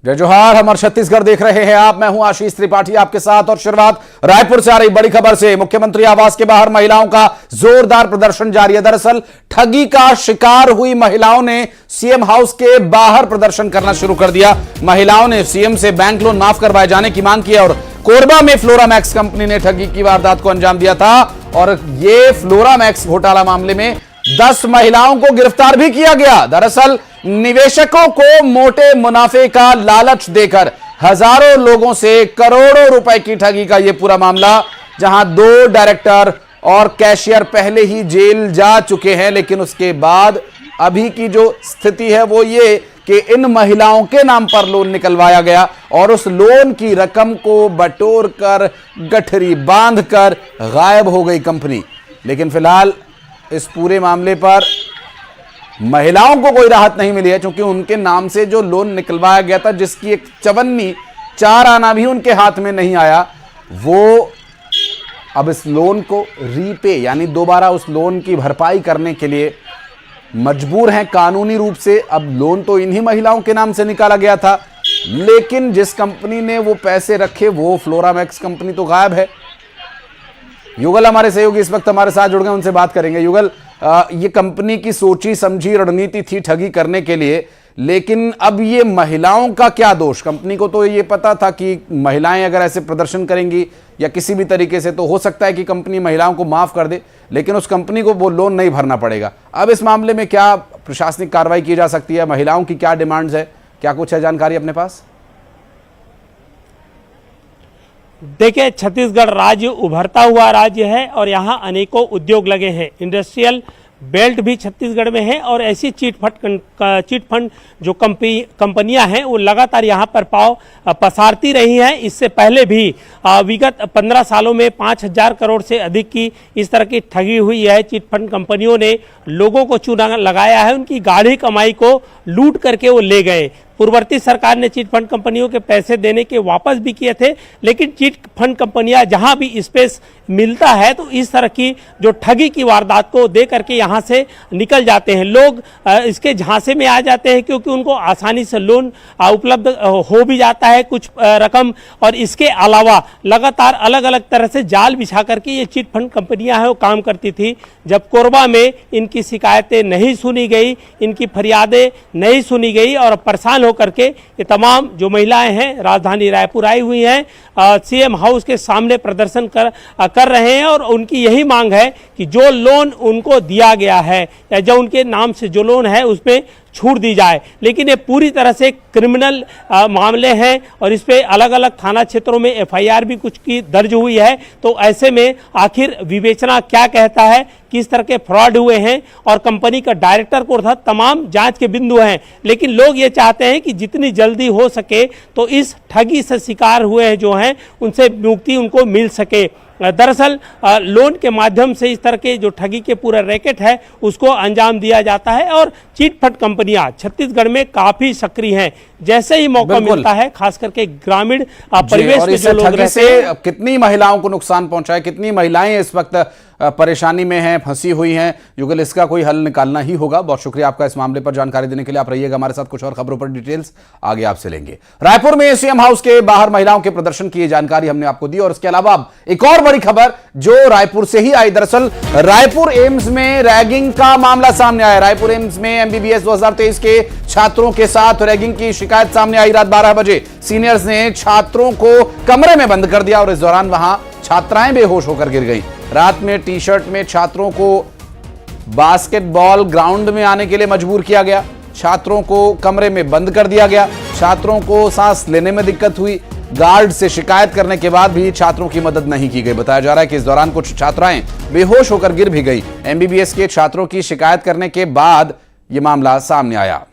जय जोहार। हमारे छत्तीसगढ़ देख रहे हैं आप, मैं हूं आशीष त्रिपाठी आपके साथ। और शुरुआत रायपुर से आ रही बड़ी खबर से। मुख्यमंत्री आवास के बाहर महिलाओं का जोरदार प्रदर्शन जारी है। दरअसल ठगी का शिकार हुई महिलाओं ने सीएम हाउस के बाहर प्रदर्शन करना शुरू कर दिया। महिलाओं ने सीएम से बैंक लोन माफ करवाए जाने की मांग की और कोरबा में फ्लोरामैक्स कंपनी ने ठगी की वारदात को अंजाम दिया था। और ये फ्लोरामैक्स घोटाला मामले में 10 महिलाओं को गिरफ्तार भी किया गया। दरअसल निवेशकों को मोटे मुनाफे का लालच देकर हजारों लोगों से करोड़ों रुपए की ठगी का यह पूरा मामला, जहां 2 डायरेक्टर और कैशियर पहले ही जेल जा चुके हैं। लेकिन उसके बाद अभी की जो स्थिति है वो ये कि इन महिलाओं के नाम पर लोन निकलवाया गया और उस लोन की रकम को बटोर कर गठरी बांधकर गायब हो गई कंपनी। लेकिन फिलहाल इस पूरे मामले पर महिलाओं को कोई राहत नहीं मिली है, क्योंकि उनके नाम से जो लोन निकलवाया गया था, जिसकी एक चवन्नी 4 आना भी उनके हाथ में नहीं आया, वो अब इस लोन को रीपे यानी दोबारा उस लोन की भरपाई करने के लिए मजबूर हैं कानूनी रूप से। अब लोन तो इन्हीं महिलाओं के नाम से निकाला गया था, लेकिन जिस कंपनी ने वो पैसे रखे वो फ्लोरामैक्स कंपनी तो गायब है। युगल हमारे सहयोगी इस वक्त हमारे साथ जुड़ गए, उनसे बात करेंगे। युगल, ये कंपनी की सोची समझी रणनीति थी ठगी करने के लिए, लेकिन अब ये महिलाओं का क्या दोष? कंपनी को तो ये पता था कि महिलाएं अगर ऐसे प्रदर्शन करेंगी या किसी भी तरीके से तो हो सकता है कि कंपनी महिलाओं को माफ कर दे, लेकिन उस कंपनी को वो लोन नहीं भरना पड़ेगा। अब इस मामले में क्या प्रशासनिक कार्रवाई की जा सकती है? महिलाओं की क्या डिमांड्स है, क्या कुछ है जानकारी अपने पास? देखिए, छत्तीसगढ़ राज्य उभरता हुआ राज्य है और यहाँ अनेकों उद्योग लगे हैं। इंडस्ट्रियल बेल्ट भी छत्तीसगढ़ में है और ऐसी चिट फंड जो कंपनियां हैं वो लगातार यहाँ पर पाव पसारती रही हैं। इससे पहले भी विगत 15 सालों में 5,000 करोड़ से अधिक की इस तरह की ठगी हुई है। चिट फंड कंपनियों ने लोगों को चूना लगाया है, उनकी गाढ़ी कमाई को लूट करके वो ले गए। पूर्ववर्ती सरकार ने चिट फंड कंपनियों के पैसे देने के वापस भी किए थे, लेकिन चिट फंड कंपनियां जहां भी स्पेस मिलता है तो इस तरह की जो ठगी की वारदात को दे करके यहां से निकल जाते हैं। लोग इसके झांसे में आ जाते हैं क्योंकि उनको आसानी से लोन उपलब्ध हो भी जाता है कुछ रकम। और इसके अलावा लगातार अलग अलग तरह से जाल बिछा करके ये चिट फंड कंपनियां हैं वो काम करती थी। जब कोरबा में इनकी शिकायतें नहीं सुनी गई, इनकी फरियादें नहीं सुनी गई और परेशान होकर के ये तमाम जो महिलाएं हैं राजधानी रायपुर आई हुई हैं, सीएम हाउस के सामने प्रदर्शन कर रहे हैं। और उनकी यही मांग है कि जो लोन उनको दिया गया है या जो उनके नाम से जो लोन है उसमें छूट दी जाए। लेकिन ये पूरी तरह से क्रिमिनल मामले हैं और इस पे अलग अलग थाना क्षेत्रों में एफआईआर भी कुछ की दर्ज हुई है। तो ऐसे में आखिर विवेचना क्या कहता है, किस तरह के फ्रॉड हुए हैं और कंपनी का डायरेक्टर को था, तमाम जांच के बिंदु हैं। लेकिन लोग ये चाहते हैं कि जितनी जल्दी हो सके तो इस ठगी से शिकार हुए हैं जो हैं उनसे मुक्ति उनको मिल सके। दरअसल लोन के माध्यम से इस तरह के जो ठगी के पूरा रैकेट है उसको अंजाम दिया जाता है और चिट फंड कंपनियां छत्तीसगढ़ में काफी सक्रिय हैं। जैसे ही मौका मिलता है, खास करके ग्रामीण परिवेश के जो लोग रहते हैं। कितनी महिलाओं को नुकसान पहुंचा है, कितनी महिलाएं इस वक्त परेशानी में हैं, फंसी हुई हैं? युगल, इसका कोई हल निकालना ही होगा। बहुत शुक्रिया आपका इस मामले पर जानकारी देने के लिए। आप रहिएगा हमारे साथ, कुछ और खबरों पर डिटेल्स आगे आपसे लेंगे। रायपुर में सीएम हाउस के बाहर महिलाओं के प्रदर्शन की जानकारी हमने आपको दी और इसके अलावा एक और बड़ी खबर जो रायपुर से ही आई। दरअसल रायपुर एम्स में रैगिंग का मामला सामने आया। रायपुर एम्स में एमबीबीएस 2023 के छात्रों के साथ रैगिंग की शिकायत सामने आई। रात 12 बजे सीनियर्स ने छात्रों को कमरे में बंद कर दिया और इस दौरान वहां छात्राएं बेहोश होकर गिर गईं। रात में टी शर्ट में छात्रों को बास्केटबॉल ग्राउंड में आने के लिए मजबूर किया गया। छात्रों को कमरे में बंद कर दिया गया। छात्रों को सांस लेने में दिक्कत हुई। गार्ड से शिकायत करने के बाद भी छात्रों की मदद नहीं की गई। बताया जा रहा है कि इस दौरान कुछ छात्राएं बेहोश होकर गिर भी गई। एमबीबीएस के छात्रों की शिकायत करने के बाद यह मामला सामने आया।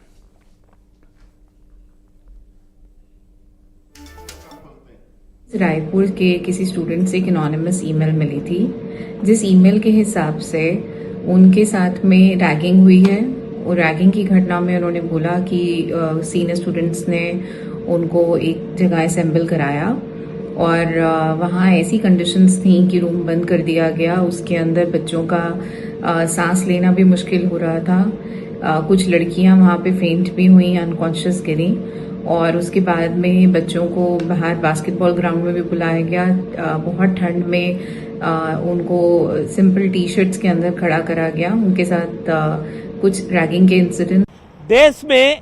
रायपुर के किसी स्टूडेंट से एक एनोनिमस ईमेल मिली थी, जिस ईमेल के हिसाब से उनके साथ में रैगिंग हुई है। और रैगिंग की घटना में उन्होंने बोला कि सीनियर स्टूडेंट्स ने उनको एक जगह असेंबल कराया और वहाँ ऐसी कंडीशंस थी कि रूम बंद कर दिया गया। उसके अंदर बच्चों का सांस लेना भी मुश्किल हो रहा था। कुछ लड़कियां वहाँ पे फेंट भी हुई, अनकॉन्शियस गिरी और उसके बाद में बच्चों को बाहर बास्केटबॉल ग्राउंड में भी बुलाया गया। बहुत ठंड में उनको सिंपल टी शर्ट्स के अंदर खड़ा करा गया। उनके साथ कुछ रैगिंग के इंसिडेंट। देश में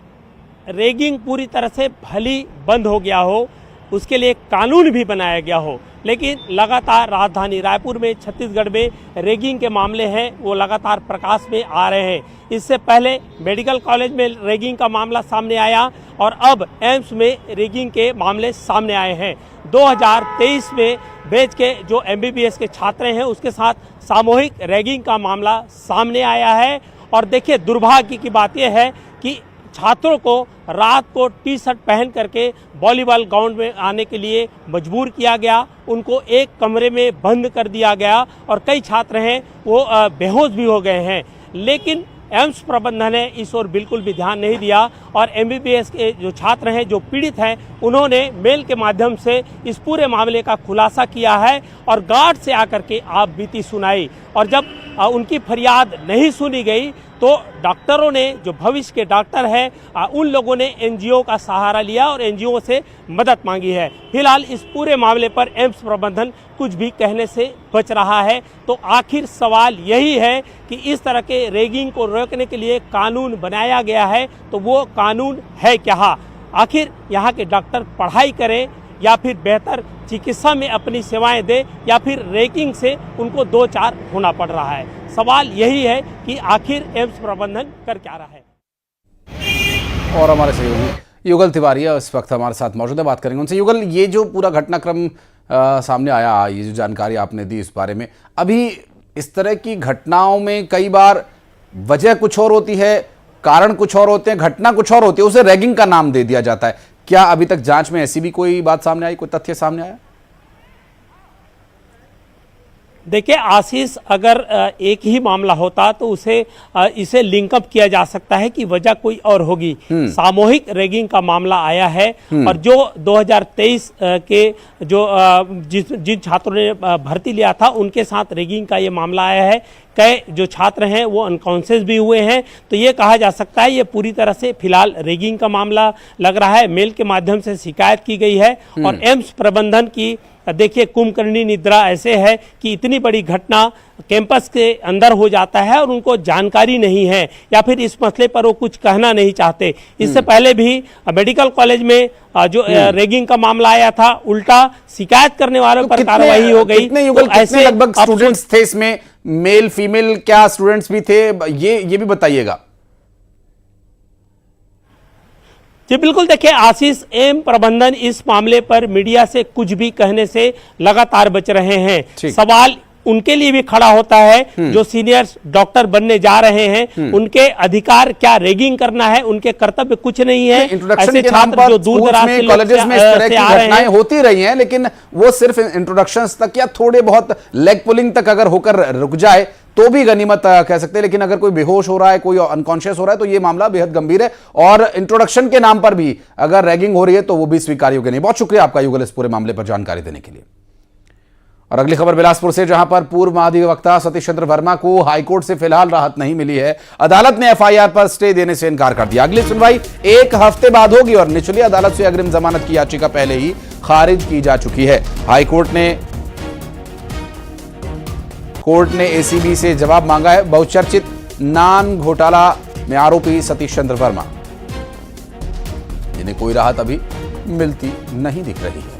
रैगिंग पूरी तरह से भली बंद हो गया हो, उसके लिए कानून भी बनाया गया हो, लेकिन लगातार राजधानी रायपुर में, छत्तीसगढ़ में रैगिंग के मामले हैं वो लगातार प्रकाश में आ रहे हैं। इससे पहले मेडिकल कॉलेज में रैगिंग का मामला सामने आया और अब एम्स में रैगिंग के मामले सामने आए हैं। 2023 में बेच के जो MBBS के छात्र हैं उसके साथ सामूहिक रैगिंग का मामला सामने आया है। और देखिए, दुर्भाग्य की बात यह है कि छात्रों को रात को टी शर्ट पहन करके वॉलीबॉल ग्राउंड में आने के लिए मजबूर किया गया। उनको एक कमरे में बंद कर दिया गया और कई छात्र हैं वो बेहोश भी हो गए हैं। लेकिन एम्स प्रबंधन ने इस ओर बिल्कुल भी ध्यान नहीं दिया और MBBS के जो छात्र हैं, जो पीड़ित हैं, उन्होंने मेल के माध्यम से इस पूरे मामले का खुलासा किया है और गार्ड से आकर के आप बीती सुनाई। और जब उनकी फरियाद नहीं सुनी गई तो डॉक्टरों ने, जो भविष्य के डॉक्टर हैं, उन लोगों ने NGO का सहारा लिया और NGO से मदद मांगी है। फिलहाल इस पूरे मामले पर एम्स प्रबंधन कुछ भी कहने से बच रहा है। तो आखिर सवाल यही है कि इस तरह के रैगिंग को रोकने के लिए कानून बनाया गया है, तो वो कानून है क्या? आखिर यहाँ के डॉक्टर पढ़ाई करें या फिर बेहतर चिकित्सा में अपनी सेवाएं दें, या फिर रैगिंग से उनको दो चार होना पड़ रहा है? सवाल यही है कि आखिर एम्स प्रबंधन कर क्या रहा है। और हमारे सहयोगी युगल तिवारी इस वक्त हमारे साथ मौजूद है, बात करेंगे उनसे। युगल, ये जो पूरा घटनाक्रम सामने आया, ये जो जानकारी आपने दी इस बारे में, अभी इस तरह की घटनाओं में कई बार वजह कुछ और होती है, कारण कुछ और होते हैं, घटना कुछ और होती है, उसे रैगिंग का नाम दे दिया जाता है। क्या अभी तक जांच में ऐसी भी कोई बात सामने आई, कोई तथ्य सामने आया? देखिए आशीष, अगर एक ही मामला होता तो इसे लिंकअप किया जा सकता है कि वजह कोई और होगी। सामूहिक रैगिंग का मामला आया है और जो 2023 के जो जिन छात्रों ने भर्ती लिया था उनके साथ रैगिंग का ये मामला आया है। कई जो छात्र हैं वो अनकॉन्शियस भी हुए हैं। तो ये कहा जा सकता है ये पूरी तरह से फिलहाल रैगिंग का मामला लग रहा है। मेल के माध्यम से शिकायत की गई है और एम्स प्रबंधन की देखिए कुंभकर्णी निद्रा ऐसे है कि इतनी बड़ी घटना कैंपस के अंदर हो जाता है और उनको जानकारी नहीं है या फिर इस मसले पर वो कुछ कहना नहीं चाहते। इससे पहले भी मेडिकल कॉलेज में जो रैगिंग का मामला आया था, उल्टा शिकायत करने वालों पर कार्रवाई हो गई। तो ऐसे लगभग स्टूडेंट्स थे इसमें, मेल फीमेल क्या स्टूडेंट्स भी थे, ये भी बताइएगा। जी बिल्कुल, देखिए आशीष, एम प्रबंधन इस मामले पर मीडिया से कुछ भी कहने से लगातार बच रहे हैं। सवाल उनके लिए भी खड़ा होता है जो सीनियर डॉक्टर बनने जा रहे हैं, उनके अधिकार क्या रैगिंग करना है, उनके कर्तव्य कुछ नहीं है। ऐसे छात्र जो दूर दराज से कॉलेजेस में इस तरह की घटनाएं होती रही हैं, लेकिन वो सिर्फ इंट्रोडक्शंस तक या थोड़े बहुत लेग पुलिंग तक अगर होकर रुक जाए तो भी गनीमत कह सकते हैं। लेकिन अगर कोई बेहोश हो रहा है, कोई अनकॉन्शियस हो रहा है, तो ये मामला बेहद गंभीर है और इंट्रोडक्शन के नाम पर भी अगर रैगिंग हो रही है तो वो भी स्वीकार योग्य नहीं। बहुत शुक्रिया आपका युगल इस पूरे मामले पर जानकारी देने के लिए। और अगली खबर बिलासपुर से, जहां पर पूर्व महाधिवक्ता सतीश चंद्र वर्मा को हाईकोर्ट से फिलहाल राहत नहीं मिली है। अदालत ने FIR पर स्टे देने से इनकार कर दिया। अगली सुनवाई 1 हफ्ते बाद होगी और निचली अदालत से अग्रिम जमानत की याचिका पहले ही खारिज की जा चुकी है। हाईकोर्ट ने ACB से जवाब मांगा है। बहुचर्चित नान घोटाला में आरोपी सतीश चंद्र वर्मा, जिन्हें कोई राहत अभी मिलती नहीं दिख रही है।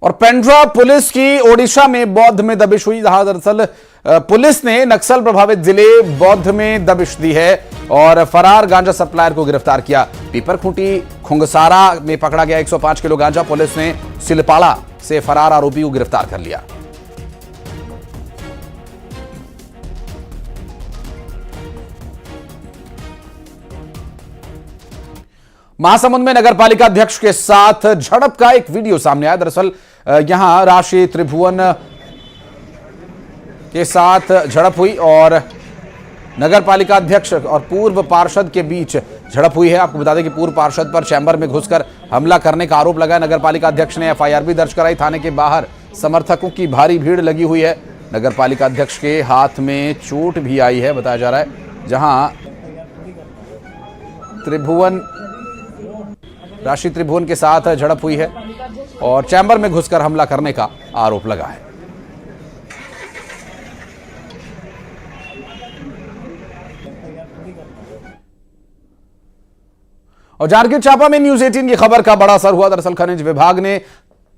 और पेंड्रा पुलिस की ओडिशा में बौद्ध में दबिश हुई, जहां दरअसल पुलिस ने नक्सल प्रभावित जिले बौद्ध में दबिश दी है और फरार गांजा सप्लायर को गिरफ्तार किया। पीपरखूंटी खुंगसारा में पकड़ा गया 105 किलो गांजा। पुलिस ने सिलपाड़ा से फरार आरोपी को गिरफ्तार कर लिया। महासमुंद में नगरपालिका अध्यक्ष के साथ झड़प का एक वीडियो सामने आया। दरअसल यहां राशि त्रिभुवन के साथ झड़प हुई और नगरपालिका अध्यक्ष और पूर्व पार्षद के बीच झड़प हुई है। आपको बता दें कि पूर्व पार्षद पर चैम्बर में घुसकर हमला करने का आरोप लगा है। नगरपालिका अध्यक्ष ने एफआईआर भी दर्ज कराई। थाने के बाहर समर्थकों की भारी भीड़ लगी हुई है। नगरपालिका अध्यक्ष के हाथ में चोट भी आई है, बताया जा रहा है, जहां राशि त्रिभुवन के साथ झड़प हुई है और चैम्बर में घुसकर हमला करने का आरोप लगा है। और जांजगीर चांपा में न्यूज 18 की खबर का बड़ा असर हुआ। दरअसल खनिज विभाग ने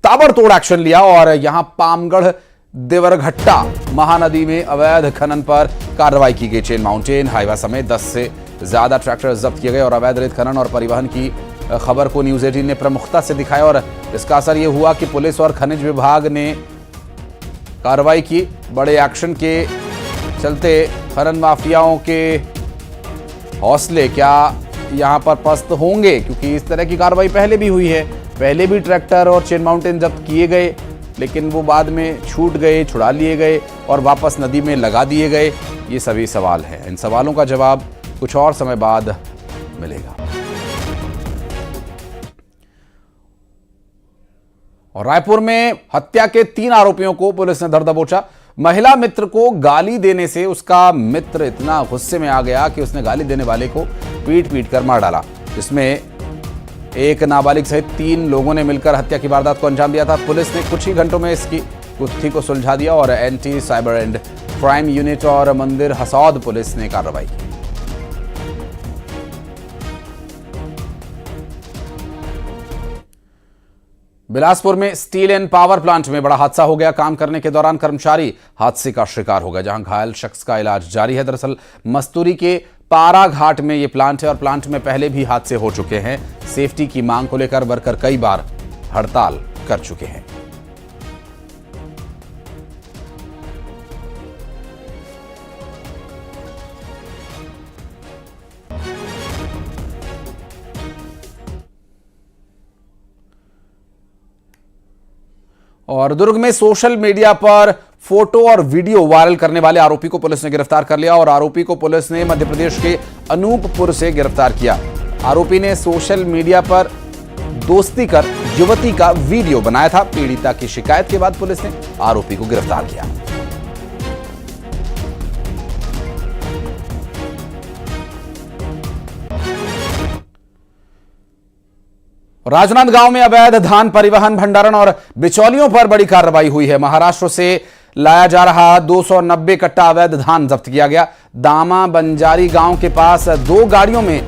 ताबड़तोड़ एक्शन लिया और यहां पामगढ़ देवरघट्टा महानदी में अवैध खनन पर कार्रवाई की गई। चेन माउंटेन हाईवा समेत 10 से ज्यादा ट्रैक्टर जब्त किए गए और अवैध रेत खनन और परिवहन की खबर को न्यूज 18 ने प्रमुखता से दिखाया और इसका असर यह हुआ कि पुलिस और खनिज विभाग ने कार्रवाई की। बड़े एक्शन के चलते खनन माफियाओं के हौसले क्या यहां पर पस्त होंगे, क्योंकि इस तरह की कार्रवाई पहले भी हुई है। पहले भी ट्रैक्टर और चेन माउंटेन जब्त किए गए, लेकिन वो बाद में छूट गए, छुड़ा लिए गए और वापस नदी में लगा दिए गए। ये सभी सवाल हैं। इन सवालों का जवाब कुछ और समय बाद मिलेगा। और रायपुर में हत्या के 3 आरोपियों को पुलिस ने धर दबोचा। महिला मित्र को गाली देने से उसका मित्र इतना गुस्से में आ गया कि उसने गाली देने वाले को पीट पीट कर मार डाला। इसमें एक नाबालिग सहित 3 लोगों ने मिलकर हत्या की वारदात को अंजाम दिया था। पुलिस ने कुछ ही घंटों में इसकी गुत्थी को सुलझा दिया और anti cyber and crime unit और मंदिर हसौद पुलिस ने कार्रवाई की। बिलासपुर में स्टील एंड पावर प्लांट में बड़ा हादसा हो गया। काम करने के दौरान कर्मचारी हादसे का शिकार हो गया, जहां घायल शख्स का इलाज जारी है। दरअसल मस्तूरी के पारा घाट में यह प्लांट है और प्लांट में पहले भी हादसे हो चुके हैं। सेफ्टी की मांग को लेकर वर्कर कई बार हड़ताल कर चुके हैं। और दुर्ग में सोशल मीडिया पर फोटो और वीडियो वायरल करने वाले आरोपी को पुलिस ने गिरफ्तार कर लिया और आरोपी को पुलिस ने मध्य प्रदेश के अनूपपुर से गिरफ्तार किया। आरोपी ने सोशल मीडिया पर दोस्ती कर युवती का वीडियो बनाया था। पीड़िता की शिकायत के बाद पुलिस ने आरोपी को गिरफ्तार किया। राजनांदगांव में अवैध धान परिवहन, भंडारण और बिचौलियों पर बड़ी कार्रवाई हुई है। महाराष्ट्र से लाया जा रहा 290 कट्टा अवैध धान जब्त किया गया। दामा बंजारी गांव के पास 2 गाड़ियों में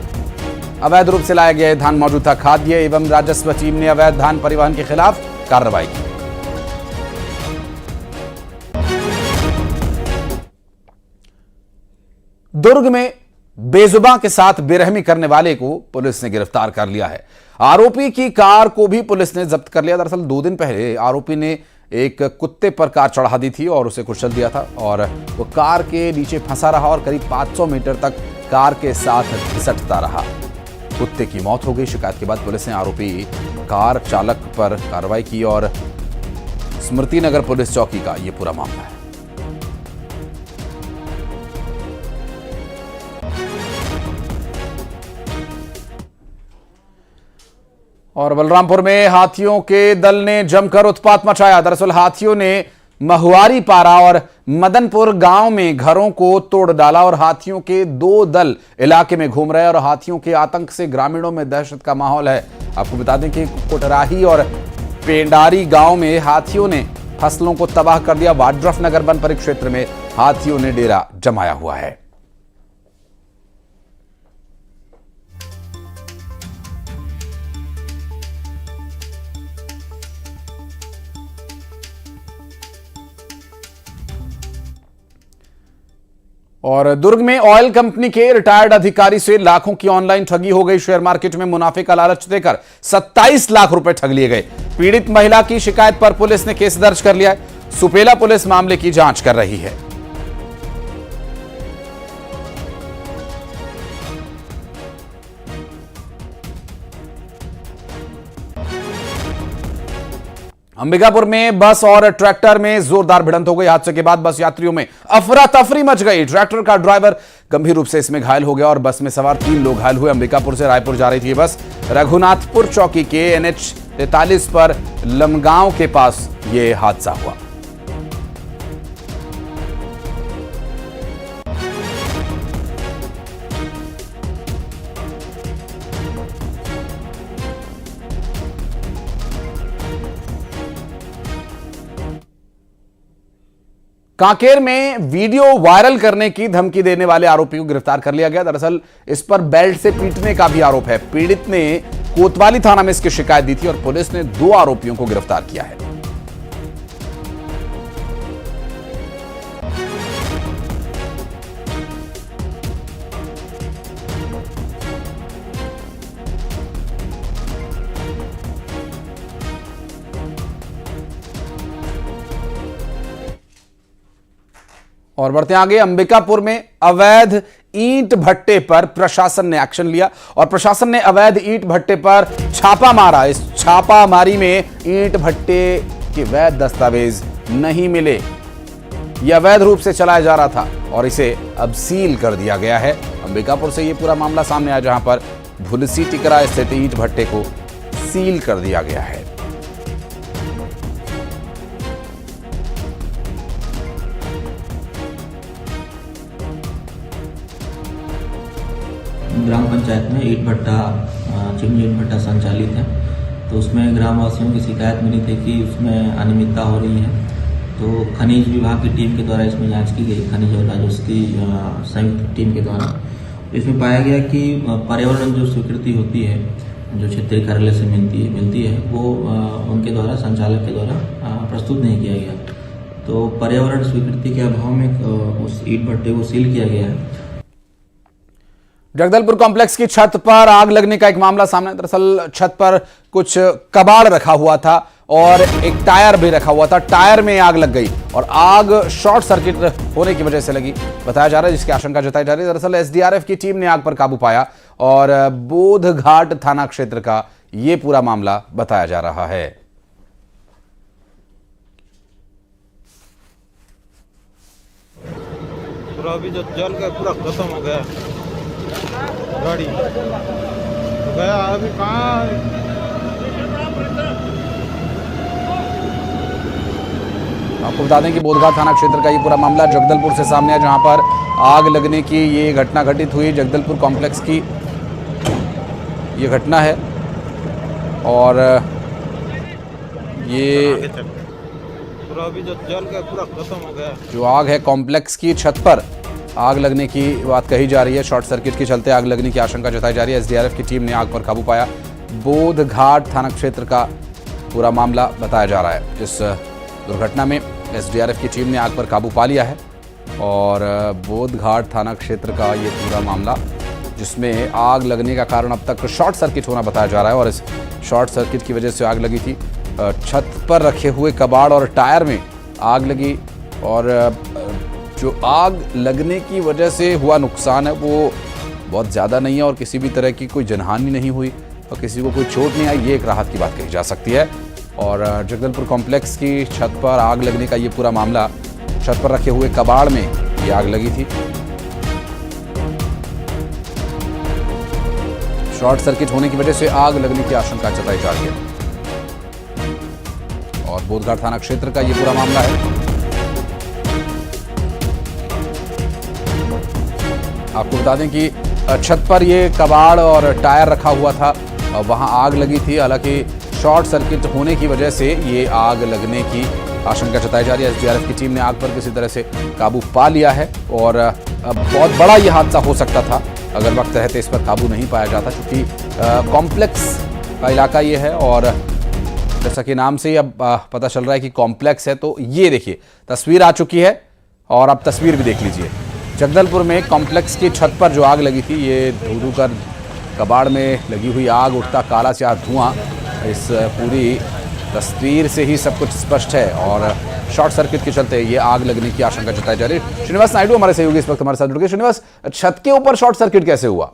अवैध रूप से लाया गया धान मौजूद था। खाद्य एवं राजस्व टीम ने अवैध धान परिवहन के खिलाफ कार्रवाई की। दुर्ग में बेजुबान के साथ बेरहमी करने वाले को पुलिस ने गिरफ्तार कर लिया है। आरोपी की कार को भी पुलिस ने जब्त कर लिया। दरअसल 2 दिन पहले आरोपी ने एक कुत्ते पर कार चढ़ा दी थी और उसे कुचल दिया था और वो कार के नीचे फंसा रहा और करीब 500 मीटर तक कार के साथ घिसटता रहा। कुत्ते की मौत हो गई। शिकायत के बाद पुलिस ने आरोपी कार चालक पर कार्रवाई की और स्मृति नगर पुलिस चौकी का यह पूरा मामला है। और बलरामपुर में हाथियों के दल ने जमकर उत्पात मचाया। दरअसल हाथियों ने महुआरी पारा और मदनपुर गांव में घरों को तोड़ डाला और हाथियों के 2 दल इलाके में घूम रहे हैं और हाथियों के आतंक से ग्रामीणों में दहशत का माहौल है। आपको बता दें कि कोटराही और पेंडारी गांव में हाथियों ने फसलों को तबाह कर दिया। वाड्रफ नगर वन परिक्षेत्र में हाथियों ने डेरा जमाया हुआ है। और दुर्ग में ऑयल कंपनी के रिटायर्ड अधिकारी से लाखों की ऑनलाइन ठगी हो गई। शेयर मार्केट में मुनाफे का लालच देकर 27 लाख रुपए ठग लिए गए। पीड़ित महिला की शिकायत पर पुलिस ने केस दर्ज कर लिया है। सुपेला पुलिस मामले की जांच कर रही है। अंबिकापुर में बस और ट्रैक्टर में जोरदार भिड़ंत हो गई। हादसे के बाद बस यात्रियों में अफरा तफरी मच गई। ट्रैक्टर का ड्राइवर गंभीर रूप से इसमें घायल हो गया और बस में सवार 3 लोग घायल हुए। अंबिकापुर से रायपुर जा रही थी ये बस। रघुनाथपुर चौकी के NH 43 पर लमगांव के पास ये हादसा हुआ। कांकेर में वीडियो वायरल करने की धमकी देने वाले आरोपी को गिरफ्तार कर लिया गया। दरअसल इस पर बेल्ट से पीटने का भी आरोप है। पीड़ित ने कोतवाली थाना में इसकी शिकायत दी थी और पुलिस ने 2 आरोपियों को गिरफ्तार किया है। और बढ़ते आगे, अंबिकापुर में अवैध ईंट भट्टे पर प्रशासन ने एक्शन लिया और प्रशासन ने अवैध ईंट भट्टे पर छापा मारा। इस छापामारी में ईंट भट्टे के वैध दस्तावेज नहीं मिले। यह अवैध रूप से चलाया जा रहा था और इसे अब सील कर दिया गया है। अंबिकापुर से यह पूरा मामला सामने आया, जहां पर भुलसी टिकरा स्थित ईंट भट्टे को सील कर दिया गया है। ग्राम पंचायत में ईंट भट्टा चिमनी ईंट भट्टा संचालित है, तो उसमें ग्रामवासियों की शिकायत मिली थी कि उसमें अनियमितता हो रही है। तो खनिज विभाग की टीम के द्वारा इसमें जांच की गई, खनिज और राजस्व की संयुक्त टीम के द्वारा। इसमें पाया गया कि पर्यावरण जो स्वीकृति होती है, जो क्षेत्रीय कार्यालय से मिलती है वो उनके द्वारा, संचालक के द्वारा प्रस्तुत नहीं किया गया। तो पर्यावरण स्वीकृति के अभाव में उस ईंट भट्टे को सील किया गया है। जगदलपुर कॉम्प्लेक्स की छत पर आग लगने का एक मामला सामने। दरअसल छत पर कुछ कबाड़ रखा हुआ था और एक टायर भी रखा हुआ था। टायर में आग लग गई और आग शॉर्ट सर्किट होने की वजह से लगी, बताया जा रहा है, जिसकी आशंका जताई जा रही है। दरअसल SDRF की टीम ने आग पर काबू पाया और बोधघाट थाना क्षेत्र का यह पूरा मामला बताया जा रहा है। पूरा अभी जो जल का पूरा खत्म हो गया गाड़ी गया, अभी कहाँ। आपको बता दें कि बोधघाट थाना क्षेत्र का ये पूरा मामला जगदलपुर से सामने है, जहां पर आग लगने की ये घटना घटित हुई। जगदलपुर कॉम्प्लेक्स की ये घटना है और ये पूरा अभी जो जल का पूरा खत्म हो गया। जो आग है कॉम्प्लेक्स की छत पर आग लगने की बात कही जा रही है। शॉर्ट सर्किट के चलते आग लगने की आशंका जताई जा रही है। SDRF की टीम ने आग पर काबू पाया। बोधघाट थाना क्षेत्र का पूरा मामला बताया जा रहा है। इस दुर्घटना में SDRF की टीम ने आग पर काबू पा लिया है और बोधघाट थाना क्षेत्र का ये पूरा मामला, जिसमें आग लगने का कारण अब तक शॉर्ट सर्किट होना बताया जा रहा है और इस शॉर्ट सर्किट की वजह से आग लगी थी। छत पर रखे हुए कबाड़ और टायर में आग लगी और जो आग लगने की वजह से हुआ नुकसान है वो बहुत ज़्यादा नहीं है और किसी भी तरह की कोई जनहानि नहीं हुई और किसी को कोई चोट नहीं आई। ये एक राहत की बात कही जा सकती है। और जगदलपुर कॉम्प्लेक्स की छत पर आग लगने का ये पूरा मामला, छत पर रखे हुए कबाड़ में ये आग लगी थी। शॉर्ट सर्किट होने की वजह से आग लगने की आशंका जताई जा रही है और बोधघाट थाना क्षेत्र का ये पूरा मामला है। आपको बता दें कि छत पर ये कबाड़ और टायर रखा हुआ था और वहां आग लगी थी। हालांकि शॉर्ट सर्किट होने की वजह से ये आग लगने की आशंका जताई जा रही है। SDRF की टीम ने आग पर किसी तरह से काबू पा लिया है और बहुत बड़ा ये हादसा हो सकता था अगर वक्त रहते इस पर काबू नहीं पाया जाता, क्योंकि कॉम्प्लेक्स का इलाका ये है और जैसा कि नाम से ही अब पता चल रहा है कि कॉम्प्लेक्स है। तो ये देखिए तस्वीर आ चुकी है और आप तस्वीर भी देख लीजिए। जगदलपुर में कॉम्प्लेक्स की छत पर जो आग लगी थी, ये धू कर कबाड़ में लगी हुई आग, उठता काला स्याह धुआं, इस पूरी तस्वीर से ही सब कुछ स्पष्ट है और शॉर्ट सर्किट के चलते ये आग लगने की आशंका जताई जा रही है। श्रीनिवास नायडू हमारे सहयोगी इस वक्त हमारे साथ जुड़ गए। श्रीनिवास, छत के ऊपर शॉर्ट सर्किट कैसे हुआ?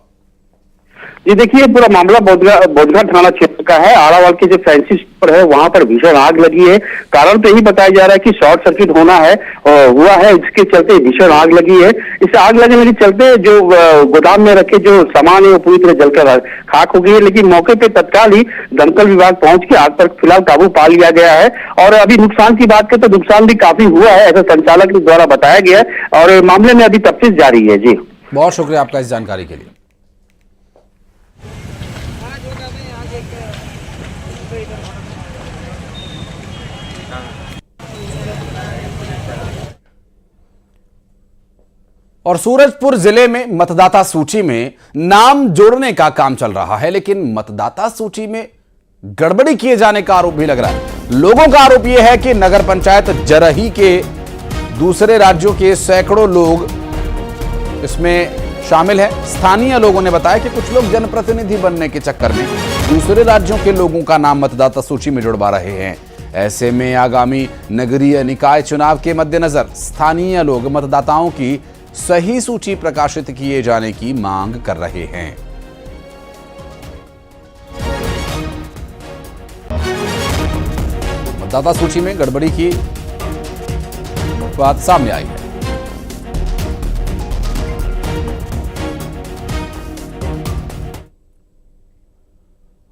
जी देखिए, पूरा मामला बोधगया थाना क्षेत्र का है। आड़ावाल के जो फैंसी स्टोर है वहां पर भीषण आग लगी है। कारण तो यही बताया जा रहा है कि शॉर्ट सर्किट होना है हुआ है, इसके चलते भीषण आग लगी है। इस आग लगने के चलते जो गोदाम में रखे जो सामान है वो पूरी तरह जलकर खाक हो गई है। लेकिन मौके पे तत्काल ही दमकल विभाग पहुंच के आग पर फिलहाल काबू पा लिया गया है। और अभी नुकसान की बात करें तो नुकसान भी काफी हुआ है, ऐसा संचालक द्वारा बताया गया है। और मामले में अभी तफ्तीश जारी है। जी बहुत शुक्रिया आपका इस जानकारी के लिए। और सूरजपुर जिले में मतदाता सूची में नाम जोड़ने का काम चल रहा है, लेकिन मतदाता सूची में गड़बड़ी किए जाने का आरोप भी लग रहा है। लोगों का आरोप यह है कि नगर पंचायत जरही के दूसरे राज्यों के सैकड़ों लोग इसमें शामिल है। स्थानीय लोगों ने बताया कि कुछ लोग जनप्रतिनिधि बनने के चक्कर में दूसरे राज्यों के लोगों का नाम मतदाता सूची में जुड़वा रहे हैं। ऐसे में आगामी नगरीय निकाय चुनाव के मद्देनजर स्थानीय लोग मतदाताओं की सही सूची प्रकाशित किए जाने की मांग कर रहे हैं। मतदाता सूची में गड़बड़ी की बात सामने आई है।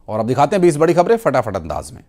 और अब दिखाते हैं 20 बड़ी खबरें फटाफट अंदाज में।